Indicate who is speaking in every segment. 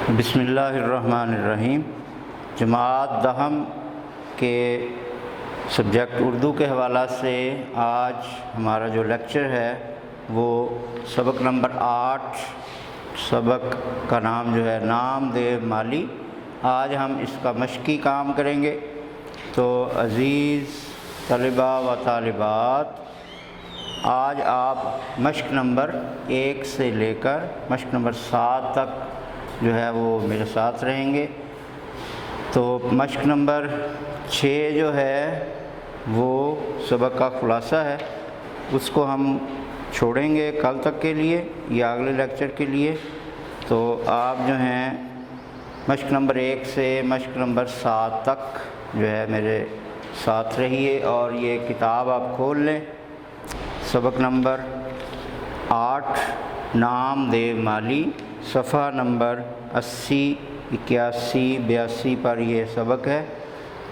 Speaker 1: بسم اللہ الرحمن الرحیم۔ جماعت دہم کے سبجیکٹ اردو کے حوالہ سے آج ہمارا جو لیکچر ہے وہ سبق نمبر 8، سبق کا نام جو ہے نام دے مالی۔ آج ہم اس کا مشقی کام کریں گے۔ تو عزیز طلبہ و طالبات، آج آپ مشق نمبر 1 سے لے کر مشق نمبر 7 تک جو ہے وہ میرے ساتھ رہیں گے۔ تو مشق نمبر 6 جو ہے وہ سبق کا خلاصہ ہے، اس کو ہم چھوڑیں گے کل تک کے لیے یا اگلے لیکچر کے لیے۔ تو آپ جو ہیں مشق نمبر 1 سے مشق نمبر 7 تک جو ہے میرے ساتھ رہیے، اور یہ کتاب آپ کھول لیں۔ سبق نمبر 8 نام دے مالی، صفحہ نمبر 80، 81، 82 پر یہ سبق ہے،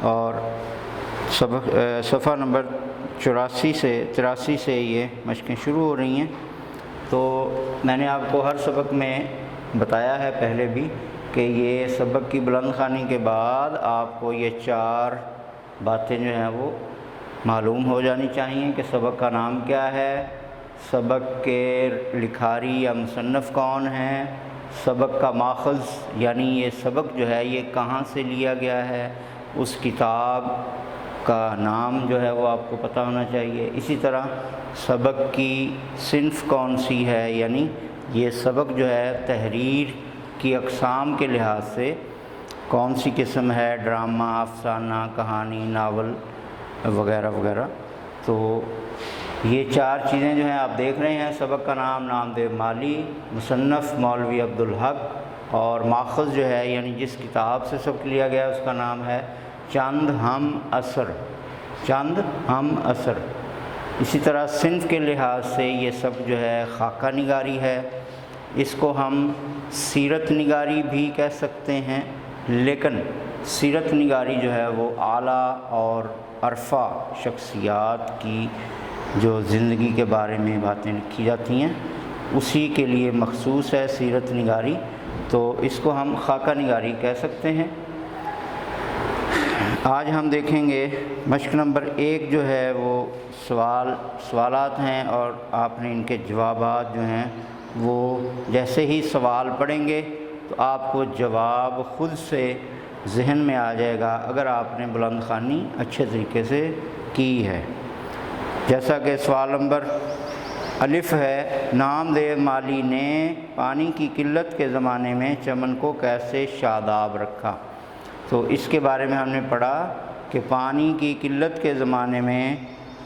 Speaker 1: اور صفحہ نمبر 83 سے یہ مشقیں شروع ہو رہی ہیں۔ تو میں نے آپ کو ہر سبق میں بتایا ہے پہلے بھی کہ یہ سبق کی بلند خوانی کے بعد آپ کو یہ 4 باتیں جو ہیں وہ معلوم ہو جانی چاہیے کہ سبق کا نام کیا ہے، سبق کے لکھاری یا مصنف کون ہیں، سبق کا ماخذ یعنی یہ سبق جو ہے یہ کہاں سے لیا گیا ہے، اس کتاب کا نام جو ہے وہ آپ کو پتہ ہونا چاہیے۔ اسی طرح سبق کی صنف کون سی ہے، یعنی یہ سبق جو ہے تحریر کی اقسام کے لحاظ سے کون سی قسم ہے، ڈرامہ، افسانہ، کہانی، ناول وغیرہ وغیرہ۔ تو یہ 4 چیزیں جو ہیں آپ دیکھ رہے ہیں۔ سبق کا نام نام دے مالی، مصنف مولوی عبدالحق، اور ماخذ جو ہے یعنی جس کتاب سے سبق لیا گیا اس کا نام ہے چند ہم اثر، چند ہم اثر۔ اسی طرح صنف کے لحاظ سے یہ سب جو ہے خاکہ نگاری ہے، اس کو ہم سیرت نگاری بھی کہہ سکتے ہیں، لیکن سیرت نگاری جو ہے وہ اعلیٰ اور عرفہ شخصیات کی جو زندگی کے بارے میں باتیں لکھی جاتی ہیں اسی کے لیے مخصوص ہے سیرت نگاری، تو اس کو ہم خاکہ نگاری کہہ سکتے ہیں۔ آج ہم دیکھیں گے مشق نمبر 1 جو ہے وہ سوالات ہیں، اور آپ نے ان کے جوابات جو ہیں وہ جیسے ہی سوال پڑھیں گے تو آپ کو جواب خود سے ذہن میں آ جائے گا اگر آپ نے بلند خوانی اچھے طریقے سے کی ہے۔ جیسا کہ سوال نمبر الف ہے، نام دے مالی نے پانی کی قلت کے زمانے میں چمن کو کیسے شاداب رکھا؟ تو اس کے بارے میں ہم نے پڑھا کہ پانی کی قلت کے زمانے میں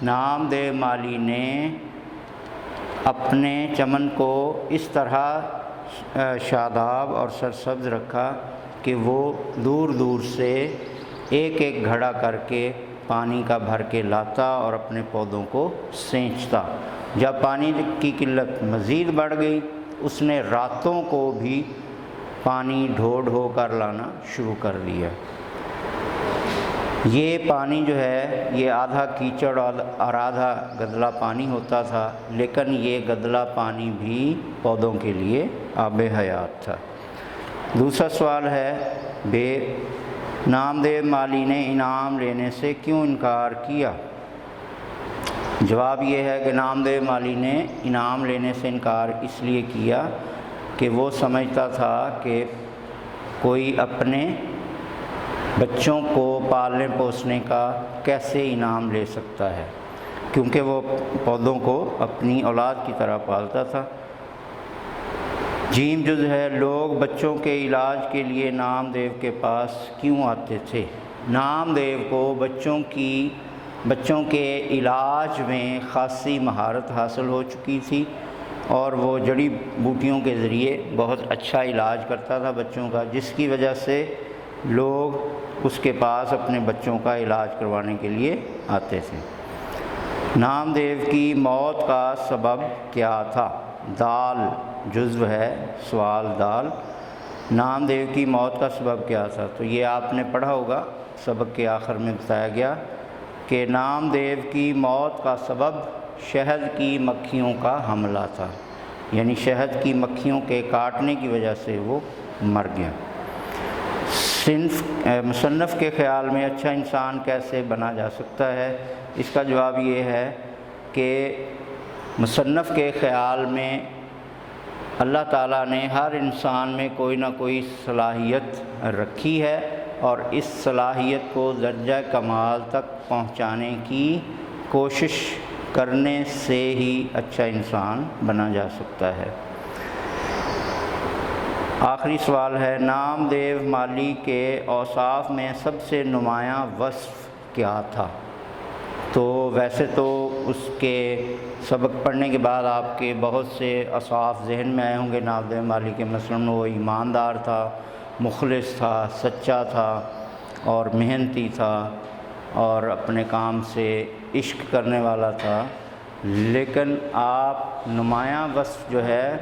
Speaker 1: نام دے مالی نے اپنے چمن کو اس طرح شاداب اور سرسبز رکھا کہ وہ دور دور سے ایک ایک گھڑا کر کے پانی کا بھر کے لاتا اور اپنے پودوں کو سینچتا۔ جب پانی کی قلت مزید بڑھ گئی اس نے راتوں کو بھی پانی ڈھو ڈھو کر لانا شروع کر دیا۔ یہ پانی جو ہے یہ آدھا کیچڑ اور آدھا گدلا پانی ہوتا تھا، لیکن یہ گدلا پانی بھی پودوں کے لیے آب حیات تھا۔ دوسرا سوال ہے بے، نام دے مالی نے انعام لینے سے کیوں انکار کیا؟ جواب یہ ہے کہ نام دے مالی نے انعام لینے سے انکار اس لیے کیا کہ وہ سمجھتا تھا کہ کوئی اپنے بچوں کو پالنے پوسنے کا کیسے انعام لے سکتا ہے، کیونکہ وہ پودوں کو اپنی اولاد کی طرح پالتا تھا۔ جیم جز ہے، لوگ بچوں کے علاج کے لیے نام دیو کے پاس کیوں آتے تھے؟ نام دیو کو بچوں کے علاج میں خاصی مہارت حاصل ہو چکی تھی، اور وہ جڑی بوٹیوں کے ذریعے بہت اچھا علاج کرتا تھا بچوں کا، جس کی وجہ سے لوگ اس کے پاس اپنے بچوں کا علاج کروانے کے لیے آتے تھے۔ نام دیو کی موت کا سبب کیا تھا؟ دال جزو ہے سوال دال، نام دیو کی موت کا سبب کیا تھا؟ تو یہ آپ نے پڑھا ہوگا، سبق کے آخر میں بتایا گیا کہ نام دیو کی موت کا سبب شہد کی مکھیوں کا حملہ تھا، یعنی شہد کی مکھیوں کے کاٹنے کی وجہ سے وہ مر گیا۔ مصنف کے خیال میں اچھا انسان کیسے بنا جا سکتا ہے؟ اس کا جواب یہ ہے کہ مصنف کے خیال میں اللہ تعالیٰ نے ہر انسان میں کوئی نہ کوئی صلاحیت رکھی ہے، اور اس صلاحیت کو درجہ کمال تک پہنچانے کی کوشش کرنے سے ہی اچھا انسان بنا جا سکتا ہے۔ آخری سوال ہے، نام دیو مالی کے اوصاف میں سب سے نمایاں وصف کیا تھا؟ تو ویسے تو اس کے سبق پڑھنے کے بعد آپ کے بہت سے اوصاف ذہن میں آئے ہوں گے نام دیو مالی کے، مثلاً وہ ایماندار تھا، مخلص تھا، سچا تھا اور محنتی تھا، اور اپنے کام سے عشق کرنے والا تھا۔ لیکن آپ نمایاں وصف جو ہے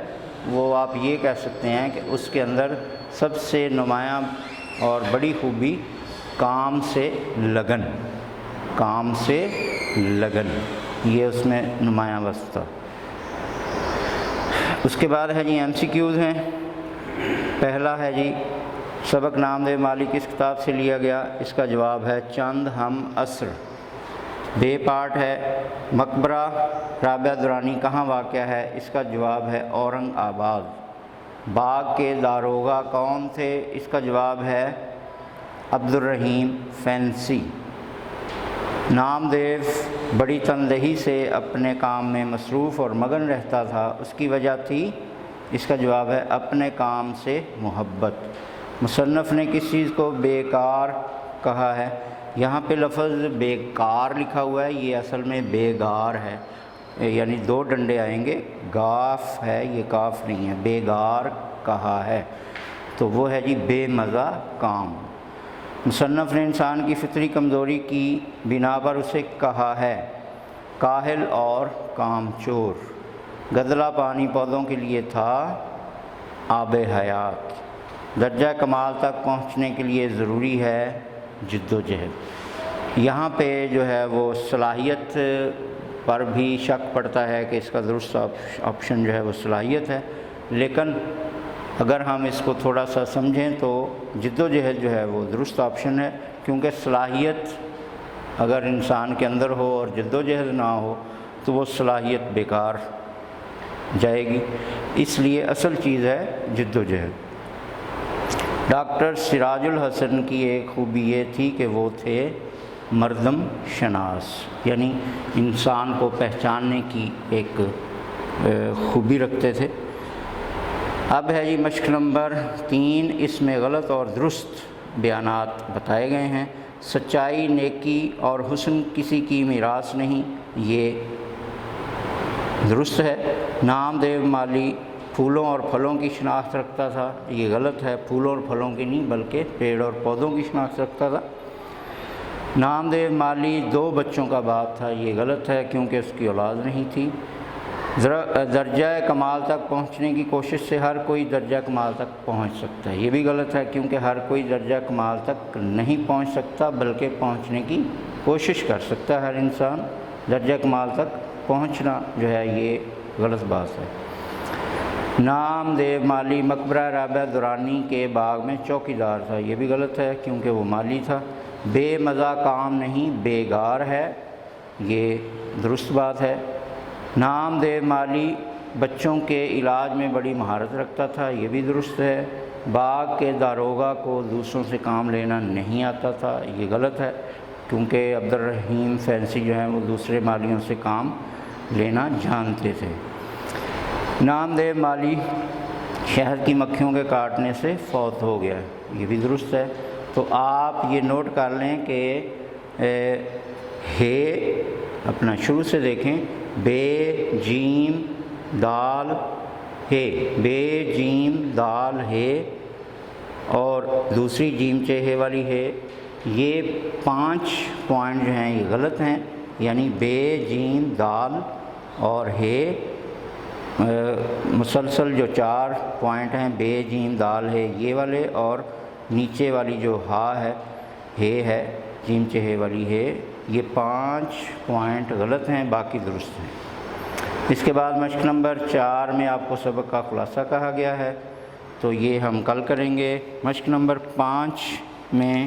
Speaker 1: وہ آپ یہ کہہ سکتے ہیں کہ اس کے اندر سب سے نمایاں اور بڑی خوبی کام سے لگن، کام سے لگن، یہ اس میں نمایاں وصف تھا۔ اس کے بعد ہے جی ایم سی کیوز ہیں۔ پہلا ہے جی، سبق نام دیو مالی کس کتاب سے لیا گیا؟ اس کا جواب ہے چند ہم عصر۔ بے پارٹ ہے، مقبرہ رابعہ درانی کہاں واقع ہے؟ اس کا جواب ہے اورنگ آباد۔ باغ کے داروغہ کون تھے؟ اس کا جواب ہے عبد الرحیم فینسی۔ نام دیو بڑی تندہی سے اپنے کام میں مصروف اور مگن رہتا تھا، اس کی وجہ تھی؟ اس کا جواب ہے اپنے کام سے محبت۔ مصنف نے کس چیز کو بیکار کہا ہے؟ یہاں پہ لفظ بیکار لکھا ہوا ہے، یہ اصل میں بیگار ہے، یعنی دو ڈنڈے آئیں گے، گاف ہے، یہ کاف نہیں ہے، بیگار کہا ہے، تو وہ ہے جی بے مزہ کام۔ مصنف نے انسان کی فطری کمزوری کی بنا پر اسے کہا ہے کاہل اور کام چور۔ گدلا پانی پودوں کے لیے تھا آب حیات۔ درجہ کمال تک پہنچنے کے لیے ضروری ہے جد و جہد۔ یہاں پہ جو ہے وہ صلاحیت پر بھی شک پڑتا ہے کہ اس کا درست آپشن جو ہے وہ صلاحیت ہے، لیکن اگر ہم اس کو تھوڑا سا سمجھیں تو جد و جہد جو ہے وہ درست آپشن ہے، کیونکہ صلاحیت اگر انسان کے اندر ہو اور جد و جہد نہ ہو تو وہ صلاحیت بیکار جائے گی، اس لیے اصل چیز ہے جد و جہد۔ ڈاکٹر سراج الحسن کی ایک خوبی یہ تھی کہ وہ تھے مردم شناس، یعنی انسان کو پہچاننے کی ایک خوبی رکھتے تھے۔ اب ہے جی مشق نمبر 3، اس میں غلط اور درست بیانات بتائے گئے ہیں۔ سچائی، نیکی اور حسن کسی کی میراث نہیں، یہ درست ہے۔ نام دیو مالی پھولوں اور پھلوں کی شناخت رکھتا تھا، یہ غلط ہے، پھولوں اور پھلوں کی نہیں بلکہ پیڑ اور پودوں کی شناخت رکھتا تھا۔ نام دیو مالی 2 بچوں کا باپ تھا، یہ غلط ہے کیونکہ اس کی اولاد نہیں تھی۔ درجہ کمال تک پہنچنے کی کوشش سے ہر کوئی درجہ کمال تک پہنچ سکتا ہے، یہ بھی غلط ہے کیونکہ ہر کوئی درجہ کمال تک نہیں پہنچ سکتا بلکہ پہنچنے کی کوشش کر سکتا ہے ہر انسان۔ درجہ کمال تک پہنچنا جو ہے یہ غلط بات ہے۔ نام دیو مالی مقبرہ رابعہ درانی کے باغ میں چوکیدار تھا، یہ بھی غلط ہے کیونکہ وہ مالی تھا۔ بے مزہ کام نہیں، بیگار ہے، یہ درست بات ہے۔ نام دیو مالی بچوں کے علاج میں بڑی مہارت رکھتا تھا، یہ بھی درست ہے۔ باغ کے داروغہ کو دوسروں سے کام لینا نہیں آتا تھا، یہ غلط ہے کیونکہ عبد الرحیم فینسی جو ہیں وہ دوسرے مالیوں سے کام لینا جانتے تھے۔ نام دیو مالی شہد کی مکھیوں کے کاٹنے سے فوت ہو گیا، یہ بھی درست ہے۔ تو آپ یہ نوٹ کر لیں کہ ہے اپنا شروع سے دیکھیں، بے جیم دال ہے، بے جیم دال ہے اور دوسری جیم چہے والی ہے، یہ 5 پوائنٹ جو ہیں یہ غلط ہیں، یعنی بے جیم دال اور ہے مسلسل جو 4 پوائنٹ ہیں بے جیم دال ہے یہ والے، اور نیچے والی جو ہا ہے جیم چہے والی ہے، یہ 5 پوائنٹ غلط ہیں، باقی درست ہیں۔ اس کے بعد مشق نمبر 4 میں آپ کو سبق کا خلاصہ کہا گیا ہے۔ تو یہ ہم کل کریں گے۔ مشق نمبر 5 میں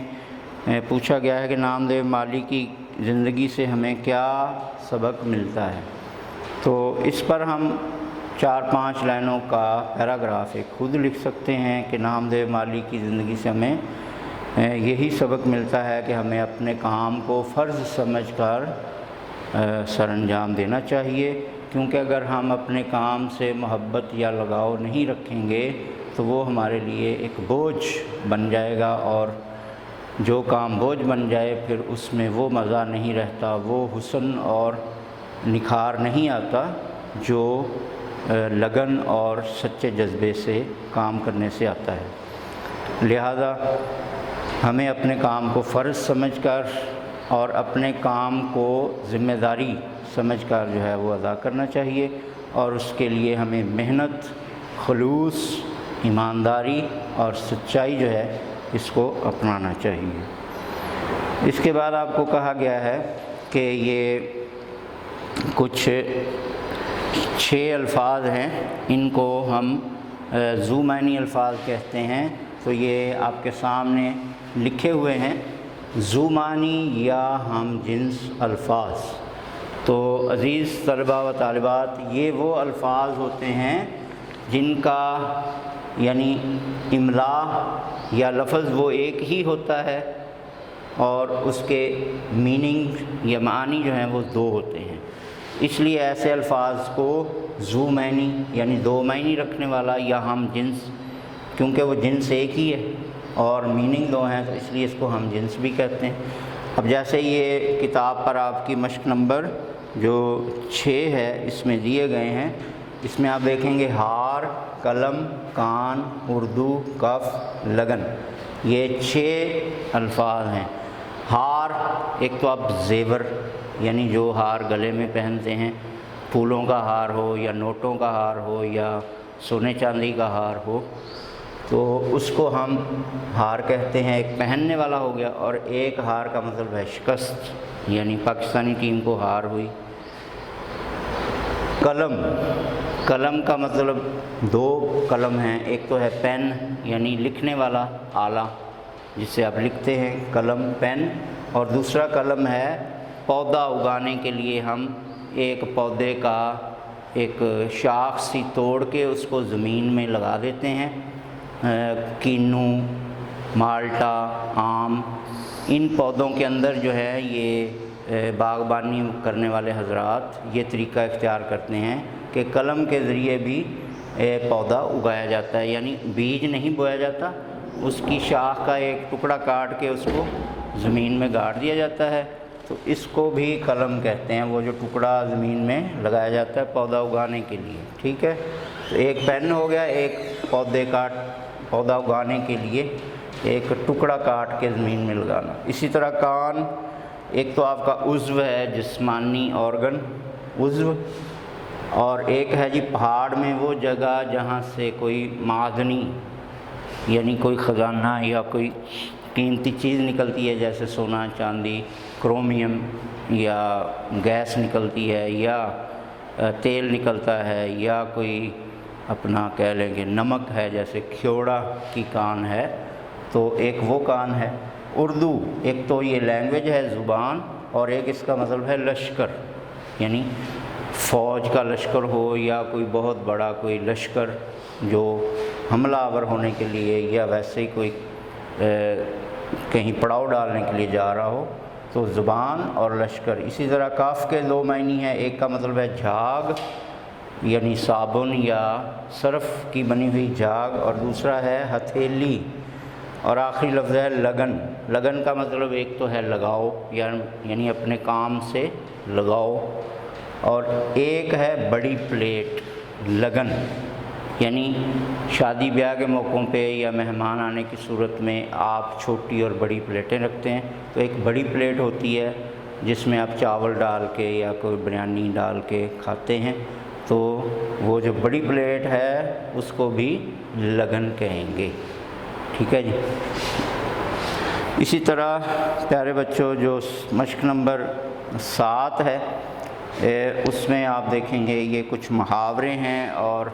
Speaker 1: پوچھا گیا ہے کہ نامدیو مالی کی زندگی سے ہمیں کیا سبق ملتا ہے، تو اس پر ہم 4-5 لائنوں کا پیراگراف ایک خود لکھ سکتے ہیں کہ نامدیو مالی کی زندگی سے ہمیں یہی سبق ملتا ہے کہ ہمیں اپنے کام کو فرض سمجھ کر سر انجام دینا چاہیے، کیونکہ اگر ہم اپنے کام سے محبت یا لگاؤ نہیں رکھیں گے تو وہ ہمارے لیے ایک بوجھ بن جائے گا، اور جو کام بوجھ بن جائے پھر اس میں وہ مزہ نہیں رہتا، وہ حسن اور نکھار نہیں آتا جو لگن اور سچے جذبے سے کام کرنے سے آتا ہے۔ لہذا ہمیں اپنے کام کو فرض سمجھ کر اور اپنے کام کو ذمہ داری سمجھ کر جو ہے وہ ادا کرنا چاہیے، اور اس کے لیے ہمیں محنت، خلوص، ایمانداری اور سچائی جو ہے اس کو اپنانا چاہیے۔ اس کے بعد آپ کو کہا گیا ہے کہ یہ کچھ 6 الفاظ ہیں، ان کو ہم ذو معنی الفاظ کہتے ہیں، تو یہ آپ کے سامنے لکھے ہوئے ہیں، ذو معنی یا ہم جنس الفاظ۔ تو عزیز طلباء و طالبات، یہ وہ الفاظ ہوتے ہیں جن کا یعنی املا یا لفظ وہ ایک ہی ہوتا ہے اور اس کے میننگ یا معنی جو ہیں وہ 2 ہوتے ہیں، اس لیے ایسے الفاظ کو ذو معنی یعنی 2 معنی رکھنے والا یا ہم جنس، کیونکہ وہ جنس ایک ہی ہے اور میننگ 2 ہیں، تو اس لیے اس کو ہم جنس بھی کہتے ہیں۔ اب جیسے یہ کتاب پر آپ کی مشق نمبر جو 6 ہے اس میں دیے گئے ہیں، اس میں آپ دیکھیں گے ہار، قلم، کان، اردو، کف، لگن، یہ 6 الفاظ ہیں۔ ہار ایک تو اب زیور یعنی جو ہار گلے میں پہنتے ہیں، پھولوں کا ہار ہو یا نوٹوں کا ہار ہو یا سونے چاندی کا ہار ہو، تو اس کو ہم ہار کہتے ہیں۔ ایک پہننے والا ہو گیا، اور ایک ہار کا مطلب ہے شکست، یعنی پاکستانی ٹیم کو ہار ہوئی۔ قلم، قلم کا مطلب 2 قلم ہیں، ایک تو ہے پین یعنی لکھنے والا آلہ جس سے آپ لکھتے ہیں، قلم پین، اور دوسرا قلم ہے پودا اگانے کے لیے ہم ایک پودے کا ایک شاخ سی توڑ کے اس کو زمین میں لگا دیتے ہیں۔ کینو، مالٹا، آم، ان پودوں کے اندر جو ہے یہ باغبانی کرنے والے حضرات یہ طریقہ اختیار کرتے ہیں کہ قلم کے ذریعے بھی پودا اگایا جاتا ہے، یعنی بیج نہیں بویا جاتا، اس کی شاخ کا ایک ٹکڑا کاٹ کے اس کو زمین میں گاڑ دیا جاتا ہے، تو اس کو بھی قلم کہتے ہیں، وہ جو ٹکڑا زمین میں لگایا جاتا ہے پودا اگانے کے لیے، ٹھیک ہے۔ تو ایک پین ہو گیا، ایک پودا اگانے کے لیے ایک ٹکڑا کاٹ کے زمین میں لگانا۔ اسی طرح کان، ایک تو آپ کا عضو ہے، جسمانی آرگن عضو، اور ایک ہے جی پہاڑ میں وہ جگہ جہاں سے کوئی معدنی یعنی کوئی خزانہ یا کوئی قیمتی چیز نکلتی ہے، جیسے سونا چاندی، کرومیم، یا گیس نکلتی ہے، یا تیل نکلتا ہے، یا کوئی اپنا کہہ لیں کہ نمک ہے، جیسے کھیوڑا کی کان ہے، تو ایک وہ کان ہے۔ اردو، ایک تو یہ لینگویج ہے، زبان، اور ایک اس کا مطلب ہے لشکر، یعنی فوج کا لشکر ہو یا کوئی بہت بڑا کوئی لشکر جو حملہ آور ہونے کے لیے یا ویسے ہی کوئی کہیں پڑاؤ ڈالنے کے لیے جا رہا ہو، تو زبان اور لشکر۔ اسی طرح کاف کے 2 معنی ہیں، ایک کا مطلب ہے جھاگ یعنی صابن یا صرف کی بنی ہوئی جھاگ، اور دوسرا ہے ہتھیلی، اور آخری لفظ ہے لگن۔ لگن کا مطلب ایک تو ہے لگاؤ یعنی اپنے کام سے لگاؤ، اور ایک ہے بڑی پلیٹ لگن، یعنی شادی بیاہ کے موقعوں پہ یا مہمان آنے کی صورت میں آپ چھوٹی اور بڑی پلیٹیں رکھتے ہیں، تو ایک بڑی پلیٹ ہوتی ہے جس میں آپ چاول ڈال کے یا کوئی بریانی ڈال کے کھاتے ہیں، تو وہ جو بڑی پلیٹ ہے اس کو بھی لگن کہیں گے، ٹھیک ہے جی۔ اسی طرح پیارے بچوں جو مشق نمبر 7 ہے اس میں آپ دیکھیں گے یہ کچھ محاورے ہیں اور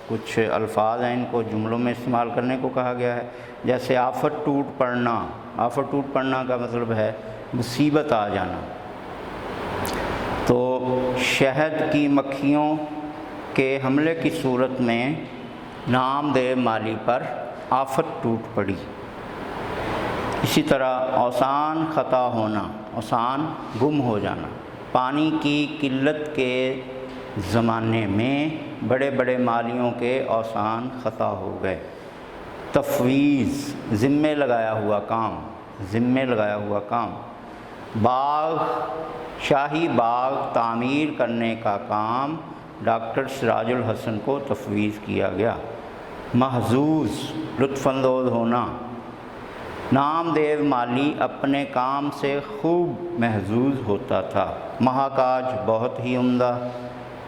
Speaker 1: کچھ الفاظ ہیں ان کو جملوں میں استعمال کرنے کو کہا گیا ہے، جیسے آفت ٹوٹ پڑنا۔ آفت ٹوٹ پڑنا کا مطلب ہے مصیبت آ جانا۔ تو شہد کی مکھیوں کے حملے کی صورت میں نام دیو مالی پر آفت ٹوٹ پڑی۔ اسی طرح اوسان خطا ہونا، اوسان گم ہو جانا۔ پانی کی قلت کے زمانے میں بڑے بڑے مالیوں کے اوسان خطا ہو گئے۔ تفویض، ذمے لگایا ہوا کام، ذمے لگایا ہوا کام۔ باغ، شاہی باغ تعمیر کرنے کا کام ڈاکٹر سراج الحسن کو تفویض کیا گیا۔ محظوظ، لطف اندوز ہونا۔ نام دیو مالی اپنے کام سے خوب محظوظ ہوتا تھا۔ مہاکاج، بہت ہی عمدہ۔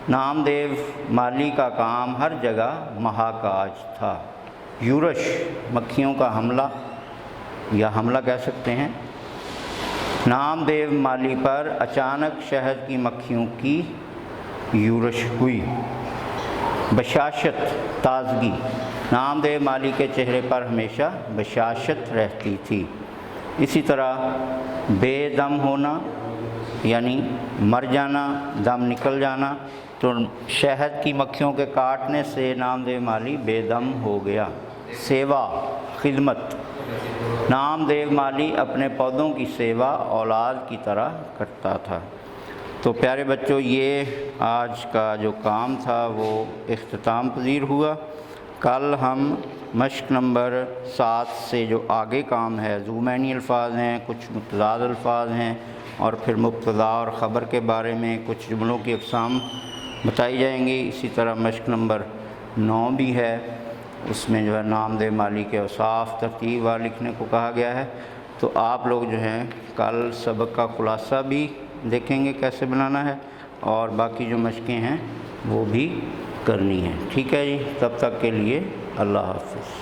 Speaker 1: نام دیو مالی کا کام ہر جگہ مہاکاج تھا۔ یورش، مکھیوں کا حملہ یا حملہ کہہ سکتے ہیں۔ نام دیو مالی پر اچانک شہد کی مکھیوں کی یورش ہوئی۔ بشاشت، تازگی۔ نام دیو مالی کے چہرے پر ہمیشہ بشاشت رہتی تھی۔ اسی طرح بے دم ہونا یعنی مر جانا، دم نکل جانا۔ تو شہد کی مکھیوں کے کاٹنے سے نام دیو مالی بے دم ہو گیا۔ سیوا، خدمت۔ نام دیو مالی اپنے پودوں کی سیوا اولاد کی طرح کرتا تھا۔ تو پیارے بچوں، یہ آج کا جو کام تھا وہ اختتام پذیر ہوا۔ کل ہم مشق نمبر 7 سے جو آگے کام ہے، ضمنی الفاظ ہیں، کچھ متضاد الفاظ ہیں، اور پھر مبتدا اور خبر کے بارے میں کچھ جملوں کی اقسام بتائی جائیں گی۔ اسی طرح مشق نمبر 9 بھی ہے، اس میں جو ہے نام دیو مالی کے اوصاف ترتیب وار لکھنے کو کہا گیا ہے۔ تو آپ لوگ جو ہیں کل سبق کا خلاصہ بھی دیکھیں گے کیسے بنانا ہے، اور باقی جو مشقیں ہیں وہ بھی کرنی ہیں۔ ٹھیک ہے جی، تب تک کے لیے اللہ حافظ۔